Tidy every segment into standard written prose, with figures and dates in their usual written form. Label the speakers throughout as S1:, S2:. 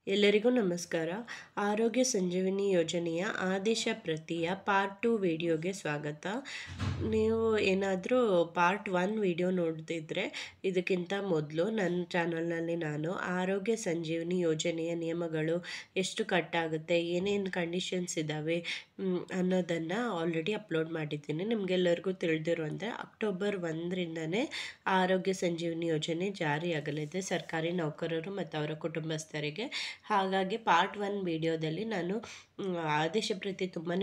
S1: ಎಲ್ಲರಿಗೂ ನಮಸ್ಕಾರ. ಆರೋಗ್ಯ ಸಂಜೀವಿನಿ ಯೋಜನೆಯ ಆದೇಶ ಪ್ರತಿಯ ಪಾರ್ಟ್ 2 ವಿಡಿಯೋಗೆ ಸ್ವಾಗತ. ನೀವು ಏನಾದರೂ ಪಾರ್ಟ್ 1 ವಿಡಿಯೋ ನೋಡ್ತಿದ್ರೆ ಇದಕ್ಕಿಂತ ಮೊದಲು ನನ್ನ ಚಾನಲ್ನಲ್ಲಿ ನಾನು ಆರೋಗ್ಯ ಸಂಜೀವಿನಿ ಯೋಜನೆಯ ನಿಯಮಗಳು ಎಷ್ಟು ಕಟ್ಟಾಗುತ್ತೆ, ಏನೇನು ಕಂಡೀಷನ್ಸ್ ಇದ್ದಾವೆ ಅನ್ನೋದನ್ನು ಆಲ್ರೆಡಿ ಅಪ್ಲೋಡ್ ಮಾಡಿದ್ದೀನಿ. ನಿಮಗೆಲ್ಲರಿಗೂ ತಿಳಿದಿರುವಂತೆ ಅಕ್ಟೋಬರ್ 1ರಿಂದನೇ ಆರೋಗ್ಯ ಸಂಜೀವಿನಿ ಯೋಜನೆ ಜಾರಿಯಾಗಲಿದೆ ಸರ್ಕಾರಿ ನೌಕರರು ಮತ್ತು ಅವರ ಕುಟುಂಬಸ್ಥರಿಗೆ. ಹಾಗಾಗಿ ಪಾರ್ಟ್ 1 ವಿಡಿಯೋದಲ್ಲಿ ನಾನು ಆದೇಶ ಪ್ರತಿ ತುಂಬಾ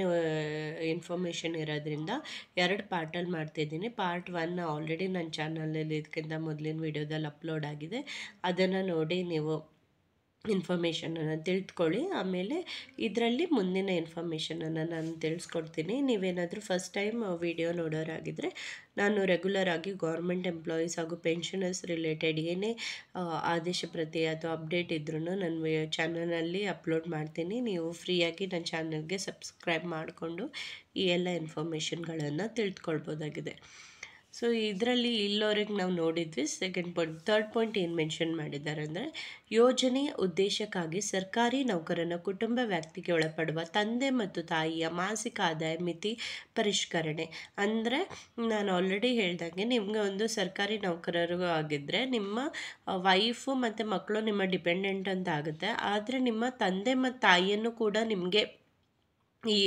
S1: ಇನ್ಫಾರ್ಮೇಷನ್ ಇರೋದ್ರಿಂದ 2 ಪಾರ್ಟಲ್ಲಿ ಮಾಡ್ತಿದ್ದೀನಿ. ಪಾರ್ಟ್ 1 ಆಲ್ರೆಡಿ ನನ್ನ ಚಾನಲಲ್ಲಿ ಇದಕ್ಕಿಂತ ಮೊದಲಿನ ವಿಡಿಯೋದಲ್ಲಿ ಅಪ್ಲೋಡ್ ಆಗಿದೆ. ಅದನ್ನು ನೋಡಿ ನೀವು ಇನ್ಫಾರ್ಮೇಷನನ್ನು ತಿಳ್ಕೊಳ್ಳಿ. ಆಮೇಲೆ ಇದರಲ್ಲಿ ಮುಂದಿನ ಇನ್ಫಾರ್ಮೇಷನನ್ನು ನಾನು ತಿಳಿಸ್ಕೊಡ್ತೀನಿ. ನೀವೇನಾದರೂ ಫಸ್ಟ್ ಟೈಮ್ ವಿಡಿಯೋ ನೋಡೋರಾಗಿದ್ದರೆ ನಾನು ರೆಗ್ಯುಲರ್ ಆಗಿ ಗೌರ್ಮೆಂಟ್ ಎಂಪ್ಲಾಯೀಸ್ ಹಾಗೂ ಪೆನ್ಷನರ್ಸ್ ರಿಲೇಟೆಡ್ ಏನೇ ಆದೇಶ ಪ್ರತಿ ಅಥವಾ ಅಪ್ಡೇಟ್ ಇದ್ರೂ ನನ್ನ ಚಾನಲಲ್ಲಿ ಅಪ್ಲೋಡ್ ಮಾಡ್ತೀನಿ. ನೀವು ಫ್ರೀಯಾಗಿ ನನ್ನ ಚಾನಲ್ಗೆ ಸಬ್ಸ್ಕ್ರೈಬ್ ಮಾಡಿಕೊಂಡು ಈ ಎಲ್ಲ ಇನ್ಫಾರ್ಮೇಷನ್ಗಳನ್ನು ತಿಳ್ಕೊಳ್ಬೋದಾಗಿದೆ. ಸೊ ಇದರಲ್ಲಿ ಇಲ್ಲವರೆಗೆ ನಾವು ನೋಡಿದ್ವಿ. ಥರ್ಡ್ ಪಾಯಿಂಟ್ ಏನು ಮೆನ್ಷನ್ ಮಾಡಿದ್ದಾರೆ ಅಂದರೆ, ಯೋಜನೆಯ ಉದ್ದೇಶಕ್ಕಾಗಿ ಸರ್ಕಾರಿ ನೌಕರನ ಕುಟುಂಬ ವ್ಯಾಪ್ತಿಗೆ ಒಳಪಡುವ ತಂದೆ ಮತ್ತು ತಾಯಿಯ ಮಾಸಿಕ ಆದಾಯ ಮಿತಿ ಪರಿಷ್ಕರಣೆ. ಅಂದರೆ ನಾನು ಆಲ್ರೆಡಿ ಹೇಳ್ದಂಗೆ ನಿಮಗೆ ಒಂದು ಸರ್ಕಾರಿ ನೌಕರರು ಆಗಿದ್ದರೆ ನಿಮ್ಮ ವೈಫು ಮತ್ತು ಮಕ್ಕಳು ನಿಮ್ಮ ಡಿಪೆಂಡೆಂಟ್ ಅಂತ ಆಗುತ್ತೆ. ಆದರೆ ನಿಮ್ಮ ತಂದೆ ಮತ್ತು ತಾಯಿಯನ್ನು ಕೂಡ ನಿಮಗೆ ಈ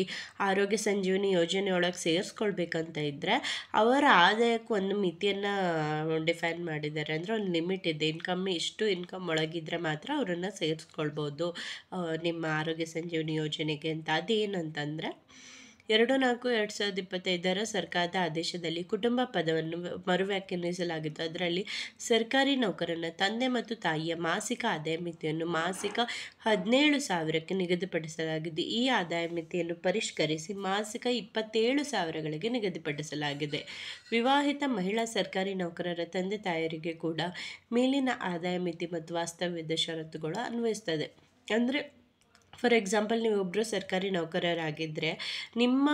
S1: ಆರೋಗ್ಯ ಸಂಜೀವಿನಿ ಯೋಜನೆಯೊಳಗೆ ಸೇರಿಸ್ಕೊಳ್ಬೇಕಂತ ಇದ್ದರೆ ಅವರ ಆದಾಯಕ್ಕೆ ಒಂದು ಮಿತಿಯನ್ನು ಡಿಫೈನ್ ಮಾಡಿದ್ದಾರೆ. ಅಂದರೆ ಒಂದು ಲಿಮಿಟ್ ಇದೆ. ಇಷ್ಟು ಇನ್ಕಮ್ ಒಳಗಿದ್ರೆ ಮಾತ್ರ ಅವರನ್ನು ಸೇರಿಸ್ಕೊಳ್ಬೋದು ನಿಮ್ಮ ಆರೋಗ್ಯ ಸಂಜೀವಿನಿ ಯೋಜನೆಗೆ ಅಂತ. ಅದೇನಂತಂದರೆ 2/4/2025 ಸರ್ಕಾರದ ಆದೇಶದಲ್ಲಿ ಕುಟುಂಬ ಪದವನ್ನು ಮರುವ್ಯಾಖ್ಯಾನಿಸಲಾಗಿತ್ತು. ಅದರಲ್ಲಿ ಸರ್ಕಾರಿ ನೌಕರನ ತಂದೆ ಮತ್ತು ತಾಯಿಯ ಮಾಸಿಕ ಆದಾಯ ಮಿತಿಯನ್ನು ಮಾಸಿಕ 17,000ಕ್ಕೆ ನಿಗದಿಪಡಿಸಲಾಗಿದೆ. ಈ ಆದಾಯ ಮಿತಿಯನ್ನು ಪರಿಷ್ಕರಿಸಿ ಮಾಸಿಕ 27,000ಗಳಿಗೆ ನಿಗದಿಪಡಿಸಲಾಗಿದೆ. ವಿವಾಹಿತ ಮಹಿಳಾ ಸರ್ಕಾರಿ ನೌಕರರ ತಂದೆ ತಾಯರಿಗೆ ಕೂಡ ಮೇಲಿನ ಆದಾಯ ಮಿತಿ ಮತ್ತು ವಾಸ್ತವ್ಯದ ಷರತ್ತುಗಳು ಅನ್ವಯಿಸ್ತದೆ. ಅಂದರೆ ಫಾರ್ ಎಕ್ಸಾಂಪಲ್ ನೀವೊಬ್ಬರು ಸರ್ಕಾರಿ ನೌಕರರಾಗಿದ್ದರೆ ನಿಮ್ಮ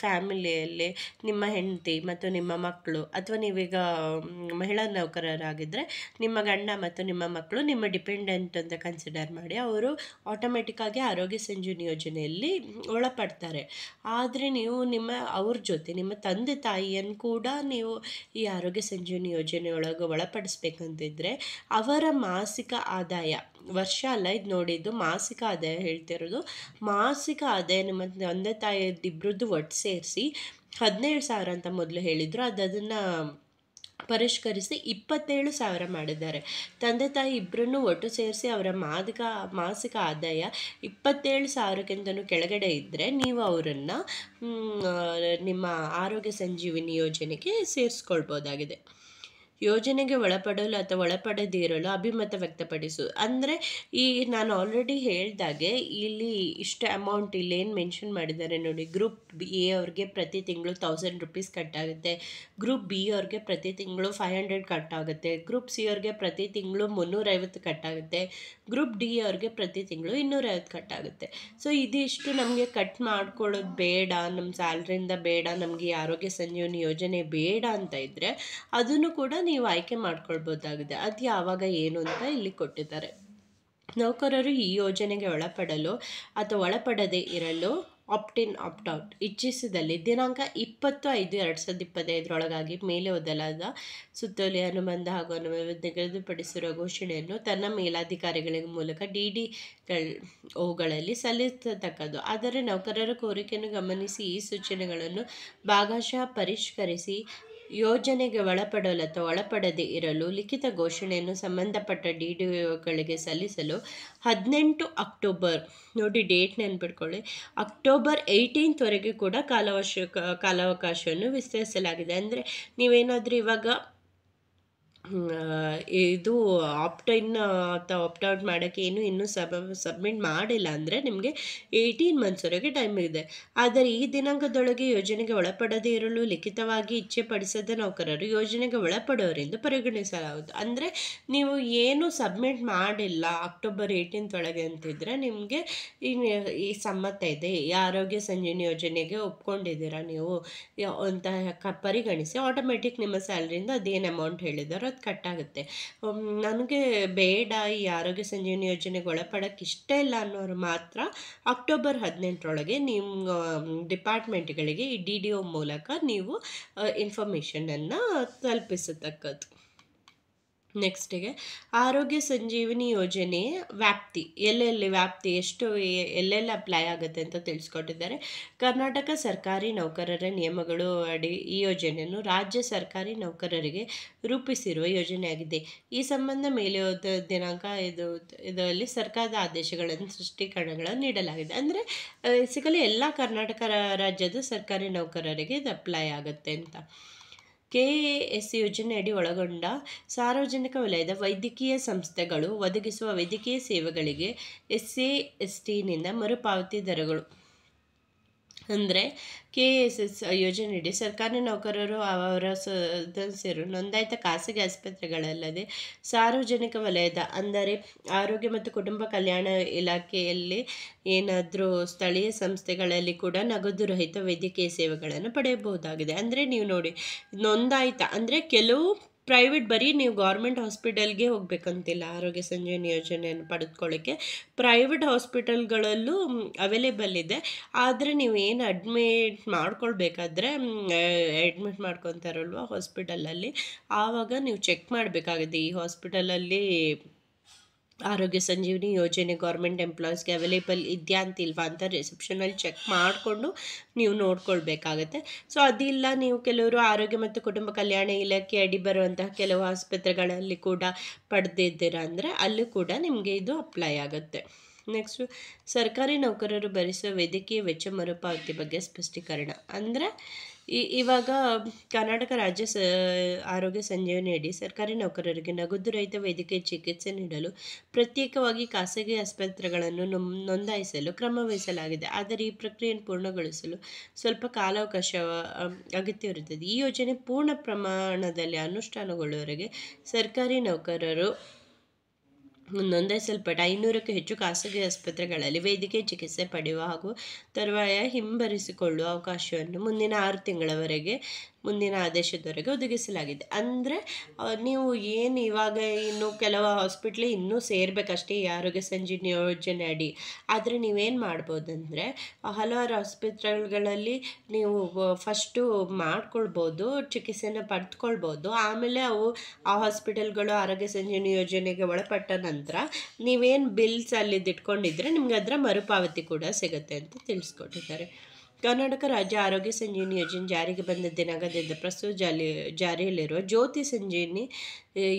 S1: ಫ್ಯಾಮಿಲಿಯಲ್ಲಿ ನಿಮ್ಮ ಹೆಂಡತಿ ಮತ್ತು ನಿಮ್ಮ ಮಕ್ಕಳು, ಅಥವಾ ನೀವೀಗ ಮಹಿಳಾ ನೌಕರರಾಗಿದ್ದರೆ ನಿಮ್ಮ ಗಂಡ ಮತ್ತು ನಿಮ್ಮ ಮಕ್ಕಳು ನಿಮ್ಮ ಡಿಪೆಂಡೆಂಟ್ ಅಂತ ಕನ್ಸಿಡರ್ ಮಾಡಿ ಅವರು ಆಟೋಮೆಟಿಕ್ಕಾಗಿ ಆರೋಗ್ಯ ಸಂಜೀವಿನಿ ಯೋಜನೆಯಲ್ಲಿ ಒಳಪಡ್ತಾರೆ. ಆದರೆ ನೀವು ಅವ್ರ ಜೊತೆ ನಿಮ್ಮ ತಂದೆ ತಾಯಿಯನ್ನು ಕೂಡ ನೀವು ಈ ಆರೋಗ್ಯ ಸಂಜೀವಿನಿ ಯೋಜನೆಯೊಳಗೆ ಒಳಪಡಿಸ್ಬೇಕಂತಿದ್ರೆ ಅವರ ಮಾಸಿಕ ಆದಾಯ, ವರ್ಷ ಅಲ್ಲ ಇದು ನೋಡಿದ್ದು, ಮಾಸಿಕ ಆದಾಯ ಹೇಳ್ತಿರೋದು. ಮಾಸಿಕ ಆದಾಯ ನಿಮ್ಮ ತಂದೆ ತಾಯಿಯದಿಬ್ಬರದ್ದು ಒಟ್ಟು ಸೇರಿಸಿ 17,000 ಅಂತ ಮೊದಲು ಹೇಳಿದರು. ಅದನ್ನು ಪರಿಷ್ಕರಿಸಿ 27,000 ಮಾಡಿದ್ದಾರೆ. ತಂದೆ ತಾಯಿ ಇಬ್ಬರನ್ನು ಒಟ್ಟು ಸೇರಿಸಿ ಅವರ ಮಾಸಿಕ ಆದಾಯ 27,000ಕ್ಕಿಂತಲೂ ಕೆಳಗಡೆ ಇದ್ದರೆ ನೀವು ಅವರನ್ನು ನಿಮ್ಮ ಆರೋಗ್ಯ ಸಂಜೀವಿನಿ ಯೋಜನೆಗೆ ಸೇರಿಸ್ಕೊಳ್ಬೋದಾಗಿದೆ. ಯೋಜನೆಗೆ ಒಳಪಡಲು ಅಥವಾ ಒಳಪಡದೇ ಇರಲು ಅಭಿಮತ ವ್ಯಕ್ತಪಡಿಸು. ಅಂದರೆ ನಾನು ಆಲ್ರೆಡಿ ಹೇಳ್ದಾಗೆ ಇಲ್ಲಿ ಇಷ್ಟು ಅಮೌಂಟ್ ಇಲ್ಲೇನು ಮೆನ್ಷನ್ ಮಾಡಿದ್ದಾರೆ ನೋಡಿ. ಗ್ರೂಪ್ ಎ ಅವ್ರಿಗೆ ಪ್ರತಿ ತಿಂಗಳು 1,000 ರೂಪೀಸ್ ಕಟ್ಟಾಗುತ್ತೆ. ಗ್ರೂಪ್ ಬಿ ಅವ್ರಿಗೆ ಪ್ರತಿ ತಿಂಗಳು 500 ಕಟ್ಟಾಗುತ್ತೆ. ಗ್ರೂಪ್ ಸಿ ಅವ್ರಿಗೆ ಪ್ರತಿ ತಿಂಗಳು 350 ಕಟ್ಟಾಗುತ್ತೆ. ಗ್ರೂಪ್ ಡಿ ಅವ್ರಿಗೆ ಪ್ರತಿ ತಿಂಗಳು 250 ಕಟ್ಟಾಗುತ್ತೆ. ಸೊ ಇದಿಷ್ಟು ನಮಗೆ ಕಟ್ ಮಾಡ್ಕೊಳ್ಳೋದು ಬೇಡ, ನಮ್ಮ ಸ್ಯಾಲ್ರಿಯಿಂದ ಬೇಡ, ನಮಗೆ ಈ ಆರೋಗ್ಯ ಸಂಜೀವಿನಿ ಯೋಜನೆ ಬೇಡ ಅಂತ ಇದ್ದರೆ ಅದನ್ನು ಕೂಡ ನೀವು ಆಯ್ಕೆ ಮಾಡ್ಕೊಳ್ಬೋದಾಗಿದೆ. ಅದು ಯಾವಾಗ ಏನು ಅಂತ ಇಲ್ಲಿ ಕೊಟ್ಟಿದ್ದಾರೆ. ನೌಕರರು ಈ ಯೋಜನೆಗೆ ಒಳಪಡಲು ಅಥವಾ ಒಳಪಡದೇ ಇರಲು ಆಪ್ಟಿನ್ ಆಪ್ಟ್ಔಟ್ ಇಚ್ಛಿಸಿದಲ್ಲಿ ದಿನಾಂಕ 20/5/2025 ಮೇಲೆ ಓದಲಾದ ಸುತ್ತೋಲೆ ಅನುಬಂಧ ಹಾಗೂ ನಿಗದಿಪಡಿಸಿರುವ ಘೋಷಣೆಯನ್ನು ತನ್ನ ಮೇಲಾಧಿಕಾರಿಗಳ ಮೂಲಕ DDOಗಳಲ್ಲಿ ಸಲ್ಲಿಸತಕ್ಕದ್ದು. ಆದರೆ ನೌಕರರ ಕೋರಿಕೆಯನ್ನು ಗಮನಿಸಿ ಈ ಸೂಚನೆಗಳನ್ನು ಭಾಗಶಃ ಪರಿಷ್ಕರಿಸಿ ಯೋಜನೆಗೆ ಒಳಪಡಲು ಅಥವಾ ಒಳಪಡದೇ ಇರಲು ಲಿಖಿತ ಘೋಷಣೆಯನ್ನು ಸಂಬಂಧಪಟ್ಟ DDOಗಳಿಗೆ ಸಲ್ಲಿಸಲು 18 ಅಕ್ಟೋಬರ್, ನೋಡಿ ಡೇಟ್ ನೆನ್ಪಿಟ್ಕೊಳ್ಳಿ, ಅಕ್ಟೋಬರ್ 18ವರೆಗೆ ಕೂಡ ಕಾಲಾವಕಾಶವನ್ನು ವಿಸ್ತರಿಸಲಾಗಿದೆ. ಅಂದರೆ ನೀವೇನಾದರೂ ಇವಾಗ ಇದು ಆಪ್ಟೈನ್ ಅಥವಾ ಆಪ್ಟ್ಔಟ್ ಮಾಡೋಕ್ಕೆ ಇನ್ನೂ ಸಬ್ಮಿಟ್ ಮಾಡಿಲ್ಲ ಅಂದರೆ ನಿಮಗೆ 18 ಮಂತ್ಸ್ವರೆಗೆ ಟೈಮ್ ಇದೆ. ಆದರೆ ಈ ದಿನಾಂಕದೊಳಗೆ ಯೋಜನೆಗೆ ಒಳಪಡದೇ ಇರಲು ಲಿಖಿತವಾಗಿ ಇಚ್ಛೆ ಪಡಿಸದ ನೌಕರರು ಯೋಜನೆಗೆ ಒಳಪಡೋರೆಂದು ಪರಿಗಣಿಸಲಾಗುವುದು. ಅಂದರೆ ನೀವು ಏನು ಸಬ್ಮಿಟ್ ಮಾಡಿಲ್ಲ ಅಕ್ಟೋಬರ್ 18 ಒಳಗೆ ಅಂತಿದ್ರೆ ನಿಮಗೆ ಈ ಸಮ್ಮತ ಇದೆ, ಈ ಆರೋಗ್ಯ ಸಂಜೀವಿನಿ ಯೋಜನೆಗೆ ಒಪ್ಕೊಂಡಿದ್ದೀರಾ ನೀವು ಅಂತ ಪರಿಗಣಿಸಿ ಆಟೋಮೆಟಿಕ್ ನಿಮ್ಮ ಸ್ಯಾಲ್ರಿಯಿಂದ ಅದೇನು ಅಮೌಂಟ್ ಹೇಳಿದಾರೋ ಮತ್ತು ಕಟ್ಟಾಗುತ್ತೆ. ನನಗೆ ಬೇಡ ಈ ಆರೋಗ್ಯ ಸಂಜೀವಿನಿ ಯೋಜನೆಗೆ ಒಳಪಡೋಕ್ಕೆ ಇಷ್ಟ ಇಲ್ಲ ಅನ್ನೋರು ಮಾತ್ರ ಅಕ್ಟೋಬರ್ 18ರೊಳಗೆ ನಿಮ್ಮ ಡಿಪಾರ್ಟ್ಮೆಂಟ್ಗಳಿಗೆ ಈ DDO ಮೂಲಕ ನೀವು ಇನ್ಫಾರ್ಮೇಷನನ್ನು ತಲುಪಿಸತಕ್ಕದ್ದು. ನೆಕ್ಸ್ಟಿಗೆ ಆರೋಗ್ಯ ಸಂಜೀವಿನಿ ಯೋಜನೆ ವ್ಯಾಪ್ತಿ ವ್ಯಾಪ್ತಿ ಎಷ್ಟು ಎಲ್ಲೆಲ್ಲಿ ಅಪ್ಲೈ ಆಗುತ್ತೆ ಅಂತ ತಿಳಿಸ್ಕೊಟ್ಟಿದ್ದಾರೆ. ಕರ್ನಾಟಕ ಸರ್ಕಾರಿ ನೌಕರರ ನಿಯಮಗಳು ಅಡಿ ಈ ಯೋಜನೆಯನ್ನು ರಾಜ್ಯ ಸರ್ಕಾರಿ ನೌಕರರಿಗೆ ರೂಪಿಸಿರುವ ಯೋಜನೆಯಾಗಿದೆ. ಈ ಸಂಬಂಧ ಮೇಲೆ ದಿನಾಂಕ ಇದರಲ್ಲಿ ಸರ್ಕಾರದ ಆದೇಶಗಳನ್ನು ಸ್ಪಷ್ಟೀಕರಣಗಳನ್ನು ನೀಡಲಾಗಿದೆ. ಅಂದರೆ ಬೇಸಿಕಲಿ ಎಲ್ಲ ಕರ್ನಾಟಕ ರಾಜ್ಯದ ಸರ್ಕಾರಿ ನೌಕರರಿಗೆ ಇದು ಅಪ್ಲೈ ಆಗುತ್ತೆ ಅಂತ. KAS ಯೋಜನೆಯಡಿ ಒಳಗೊಂಡ ಸಾರ್ವಜನಿಕ ವಲಯದ ವೈದ್ಯಕೀಯ ಸಂಸ್ಥೆಗಳು ಒದಗಿಸುವ ವೈದ್ಯಕೀಯ ಸೇವೆಗಳಿಗೆ SASTನಿಂದ ಮರುಪಾವತಿ ದರಗಳು. ಅಂದರೆ KSS ಯೋಜನೆಯಡಿ ಸರ್ಕಾರಿ ನೌಕರರು ಅವರ ಸದಸ್ಯರು ನೋಂದಾಯಿತ ಖಾಸಗಿ ಆಸ್ಪತ್ರೆಗಳಲ್ಲದೆ ಸಾರ್ವಜನಿಕ ವಲಯದ ಅಂದರೆ ಆರೋಗ್ಯ ಮತ್ತು ಕುಟುಂಬ ಕಲ್ಯಾಣ ಇಲಾಖೆಯಲ್ಲಿ ಏನಾದರೂ ಸ್ಥಳೀಯ ಸಂಸ್ಥೆಗಳಲ್ಲಿ ಕೂಡ ನಗದು ರಹಿತ ವೈದ್ಯಕೀಯ ಸೇವೆಗಳನ್ನು ಪಡೆಯಬಹುದಾಗಿದೆ. ಅಂದರೆ ನೀವು ನೋಡಿ, ನೋಂದಾಯಿತ ಅಂದರೆ ಕೆಲವು ಪ್ರೈವೇಟ್ ಬರೀ ನೀವು ಗೌರ್ಮೆಂಟ್ ಹಾಸ್ಪಿಟಲ್ಗೆ ಹೋಗಬೇಕಂತಿಲ್ಲ ಆರೋಗ್ಯ ಸಂಜೀವಿನಿ ಯೋಜನೆಯನ್ನು ಪಡೆದುಕೊಳ್ಳೋಕ್ಕೆ. ಪ್ರೈವೇಟ್ ಹಾಸ್ಪಿಟಲ್ಗಳಲ್ಲೂ ಅವೈಲೇಬಲ್ ಇದೆ. ಆದರೆ ನೀವು ಏನು ಅಡ್ಮಿಟ್ ಮಾಡ್ಕೊಳ್ಬೇಕಾದ್ರೆ ಅಡ್ಮಿಟ್ ಮಾಡ್ಕೊತಾರಲ್ವ ಹಾಸ್ಪಿಟಲಲ್ಲಿ, ಆವಾಗ ನೀವು ಚೆಕ್ ಮಾಡಬೇಕಾಗಿದೆ ಈ ಹಾಸ್ಪಿಟಲಲ್ಲಿ ಆರೋಗ್ಯ ಸಂಜೀವಿನಿ ಯೋಜನೆ ಗೌರ್ಮೆಂಟ್ ಎಂಪ್ಲಾಯೀಸ್ಗೆ ಅವೈಲೇಬಲ್ ಇದೆಯಾ ಅಂತಿಲ್ವಾ ಅಂತ ರಿಸೆಪ್ಷನಲ್ಲಿ ಚೆಕ್ ಮಾಡಿಕೊಂಡು ನೀವು ನೋಡ್ಕೊಳ್ಬೇಕಾಗತ್ತೆ. ಸೊ ಅದಿಲ್ಲ, ನೀವು ಕೆಲವರು ಆರೋಗ್ಯ ಮತ್ತು ಕುಟುಂಬ ಕಲ್ಯಾಣ ಇಲಾಖೆ ಅಡಿ ಬರುವಂತಹ ಕೆಲವು ಆಸ್ಪತ್ರೆಗಳಲ್ಲಿ ಕೂಡ ಪಡೆದಿದ್ದೀರಾ ಅಂದರೆ ಅಲ್ಲೂ ಕೂಡ ನಿಮಗೆ ಇದು ಅಪ್ಲೈ ಆಗುತ್ತೆ. ನೆಕ್ಸ್ಟು ಸರ್ಕಾರಿ ನೌಕರರು ಭರಿಸುವ ವೈದ್ಯಕೀಯ ವೆಚ್ಚ ಮರುಪಾವತಿ ಬಗ್ಗೆ ಸ್ಪಷ್ಟೀಕರಣ. ಅಂದರೆ ಇವಾಗ ಕರ್ನಾಟಕ ರಾಜ್ಯ ಆರೋಗ್ಯ ಸಂಜೀವಿನಿ ಅಡಿ ಸರ್ಕಾರಿ ನೌಕರರಿಗೆ ನಗದು ರಹಿತ ವೈದ್ಯಕೀಯ ಚಿಕಿತ್ಸೆ ನೀಡಲು ಪ್ರತ್ಯೇಕವಾಗಿ ಖಾಸಗಿ ಆಸ್ಪತ್ರೆಗಳನ್ನು ನೋಂದಾಯಿಸಲು ಕ್ರಮ ವಹಿಸಲಾಗಿದೆ. ಆದರೆ ಈ ಪ್ರಕ್ರಿಯೆಯನ್ನು ಪೂರ್ಣಗೊಳಿಸಲು ಸ್ವಲ್ಪ ಕಾಲಾವಕಾಶ ಅಗತ್ಯವಿರುತ್ತದೆ. ಈ ಯೋಜನೆ ಪೂರ್ಣ ಪ್ರಮಾಣದಲ್ಲಿ ಅನುಷ್ಠಾನಗೊಳ್ಳುವವರೆಗೆ ಸರ್ಕಾರಿ ನೌಕರರು ನೋಂದಾಯಿಸಲ್ಪಟ್ಟ 500ಕ್ಕೂ ಹೆಚ್ಚು ಖಾಸಗಿ ಆಸ್ಪತ್ರೆಗಳಲ್ಲಿ ವೈದ್ಯಕೀಯ ಚಿಕಿತ್ಸೆ ಪಡೆಯುವ ಹಾಗೂ ತರುವಾಯ ಹಿಂಬರಿಸಿಕೊಳ್ಳುವ ಅವಕಾಶವನ್ನು ಮುಂದಿನ 6 ತಿಂಗಳವರೆಗೆ ಮುಂದಿನ ಆದೇಶದವರೆಗೆ ಒದಗಿಸಲಾಗಿದೆ. ಅಂದರೆ ನೀವು ಏನು ಇವಾಗ ಇನ್ನು ಕೆಲವು ಹಾಸ್ಪಿಟ್ಲಿಗೆ ಇನ್ನೂ ಸೇರಬೇಕಷ್ಟೇ ಈ ಆರೋಗ್ಯ ಸಂಜೀವಿನಿ ಯೋಜನೆ ಅಡಿ. ಆದರೆ ನೀವೇನು ಮಾಡ್ಬೋದಂದರೆ ಹಲವಾರು ಆಸ್ಪತ್ರೆಗಳಲ್ಲಿ ನೀವು ಫಸ್ಟು ಮಾಡ್ಕೊಳ್ಬೋದು, ಚಿಕಿತ್ಸೆನ ಪಡೆದುಕೊಳ್ಬೋದು. ಆಮೇಲೆ ಆ ಹಾಸ್ಪಿಟಲ್ಗಳು ಆರೋಗ್ಯ ಸಂಜೀವಿನಿ ಯೋಜನೆಗೆ ಒಳಪಟ್ಟ ನಂತರ ನೀವೇನು ಬಿಲ್ಸ್ ಅಲ್ಲಿದ್ದು ಇಟ್ಕೊಂಡಿದ್ರೆ ನಿಮ್ಗೆ ಅದರ ಮರುಪಾವತಿ ಕೂಡ ಸಿಗುತ್ತೆ ಅಂತ ತಿಳಿಸ್ಕೊಟ್ಟಿದ್ದಾರೆ. ಕರ್ನಾಟಕ ರಾಜ್ಯ ಆರೋಗ್ಯ ಸಂಜೀವಿನಿ ಯೋಜನೆ ಜಾರಿಗೆ ಬಂದ ದಿನಾಂಕದಿಂದ ಪ್ರಸ್ತುತ ಜಾರಿಯಲ್ಲಿರುವ ಜ್ಯೋತಿ ಸಂಜೀವಿನಿ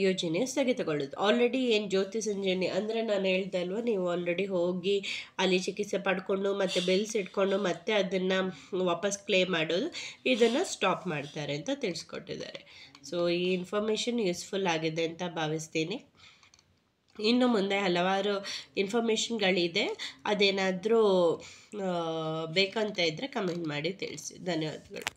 S1: ಯೋಜನೆ ಸ್ಥಗಿತಗೊಳ್ಳುವುದು. ಆಲ್ರೆಡಿ ಏನು ಜ್ಯೋತಿ ಸಂಜೀವಿನಿ ಅಂದರೆ ನಾನು ಹೇಳ್ದೆ ಅಲ್ವ, ನೀವು ಆಲ್ರೆಡಿ ಹೋಗಿ ಅಲ್ಲಿ ಚಿಕಿತ್ಸೆ ಪಡ್ಕೊಂಡು ಮತ್ತು ಬಿಲ್ಸ್ ಇಟ್ಕೊಂಡು ಮತ್ತೆ ಅದನ್ನು ವಾಪಸ್ ಕ್ಲೇಮ್ ಮಾಡೋದು, ಇದನ್ನು ಸ್ಟಾಪ್ ಮಾಡ್ತಾರೆ ಅಂತ ತಿಳಿಸ್ಕೊಟ್ಟಿದ್ದಾರೆ. ಸೊ ಈ ಇನ್ಫಾರ್ಮೇಷನ್ ಯೂಸ್ಫುಲ್ ಆಗಿದೆ ಅಂತ ಭಾವಿಸ್ತೀನಿ. ಇನ್ನು ಮುಂದೆ ಹಲವಾರು ಇನ್ಫಾರ್ಮೇಷನ್ಗಳಿದೆ, ಅದೇನಾದರೂ ಬೇಕಂತ ಇದ್ದರೆ ಕಮೆಂಟ್ ಮಾಡಿ ತಿಳಿಸಿ. ಧನ್ಯವಾದಗಳು.